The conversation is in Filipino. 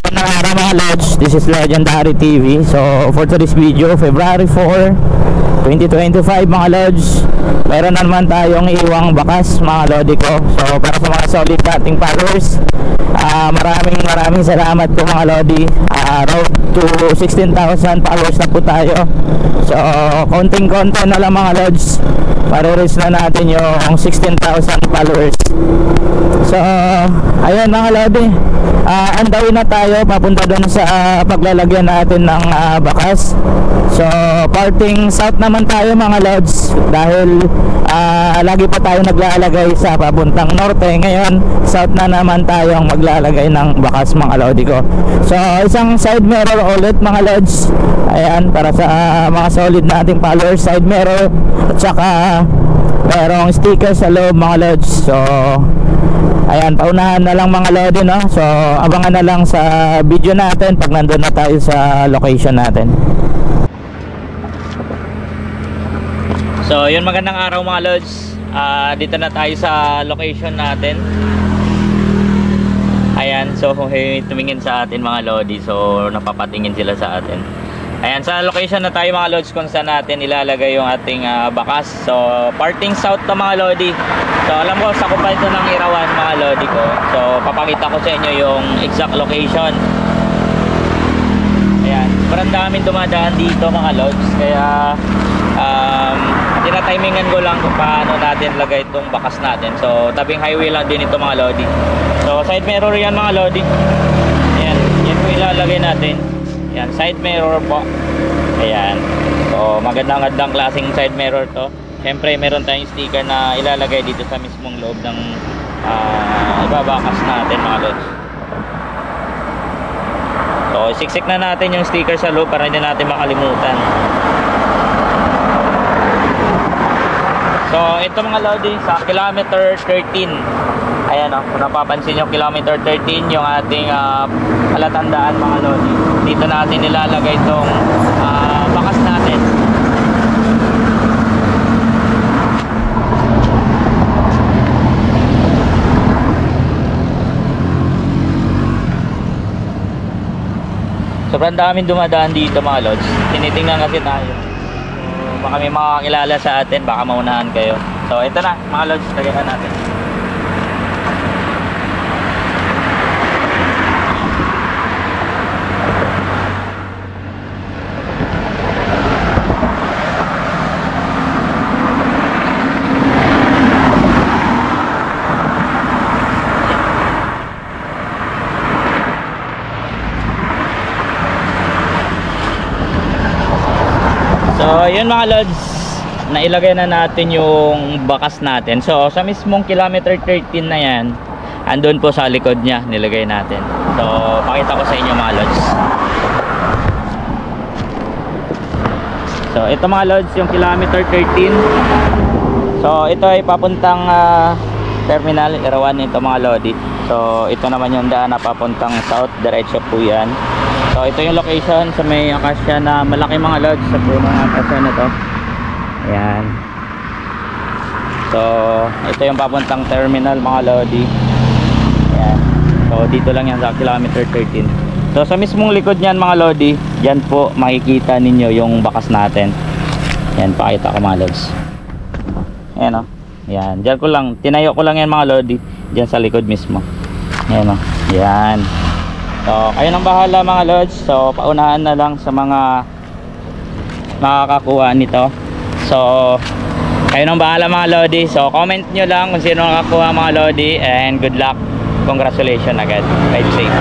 Magandang araw mga Lods, this is Legendary TV. So for today's video, February 4, 2025 mga Lods, mayroon na naman tayong iwang bakas mga Lodi ko. So para sa mga solid nating followers, maraming salamat po mga Lodi. Road to 16,000 followers na po tayo. So konting na lang mga Lods, pare-reach na natin yung 16,000 followers. So ayun mga Lodi, andawin na tayo papunta doon sa paglalagyan natin ng bakas. So parting south naman tayo mga Lods, dahil lagi pa tayo naglalagay sa papuntang norte. Ngayon south na naman tayong maglalagay ng bakas mga Lodi ko. So isang side mirror ulit mga Lods, ayan, para sa mga solid nating followers, side mirror at saka merong sticker sa loob mga Lods. So ayan, paunahan na lang mga Lodi, no? So abangan na lang sa video natin pag nandun na tayo sa location natin. So yun, magandang araw mga Lods. Dito na tayo sa location natin. Ayan, so tumingin sa atin mga Lodi. So napapatingin sila sa atin. Ayan, sa location na tayo mga Lods kung saan natin ilalagay yung ating bakas. So parting south na mga Lodi. So alam ko sa kupal ito ng Irawan mga Lodi ko. So papakita ko sa inyo yung exact location. Ayan, parang daming dumadaan dito mga Lods. Kaya tinatimingan ko lang kung paano natin lagay itong bakas natin. So tabing highway lang din ito mga Lodi. So side mirror yan mga Lodi. Ayan, yan po ilalagay natin. Ayan, side mirror po. Ayan, so magandang klaseng side mirror to. Siyempre meron tayong sticker na ilalagay dito sa mismong loob ng ibabakas natin mga Lods. So siksik na natin yung sticker sa loob para hindi natin makalimutan. So ito mga Lodi, sa kilometer 13, ayan o, kung napapansin nyo, kilometer 13 yung ating palatandaan mga Lodi. Dito natin nilalagay itong bakas natin. Sobrang daming dumadaan dito mga Lods. Tinitingnan kasi tayo. Baka may makakilala sa atin, baka maunahan kayo. So ito na mga Lods, lagyan na natin. So yun mga Lods, nailagay na natin yung bakas natin. So sa mismong kilometer 13 na yan, andun po sa likod niya nilagay natin. So pakita ko sa inyo mga Lods. So ito mga Lods, yung kilometer 13. So ito ay papuntang terminal Irawan ito mga Lodi. So ito naman yung daan na papuntang south, diretso po yan. So ito yung location sa may akasya na malaki mga Lods, sa puno ng akasya na to. Ayan. So ito yung papuntang terminal mga Lodi. Ayan. So dito lang yan sa kilometer 13. So sa mismong likod niyan mga Lodi, dyan po makikita ninyo yung bakas natin. Ayan, pakita ko mga Lods. Ayan o. Ayan, dyan ko lang, tinayo ko lang yan mga Lodi, dyan sa likod mismo. Ayan o. Ayan. So kayo nang bahala mga Lods. So paunahan na lang sa mga makakakuha nito. So kayo nang bahala mga Lodi. So comment nyo lang kung sino nakakakuha mga Lodi. And good luck, congratulations agad, ride safe.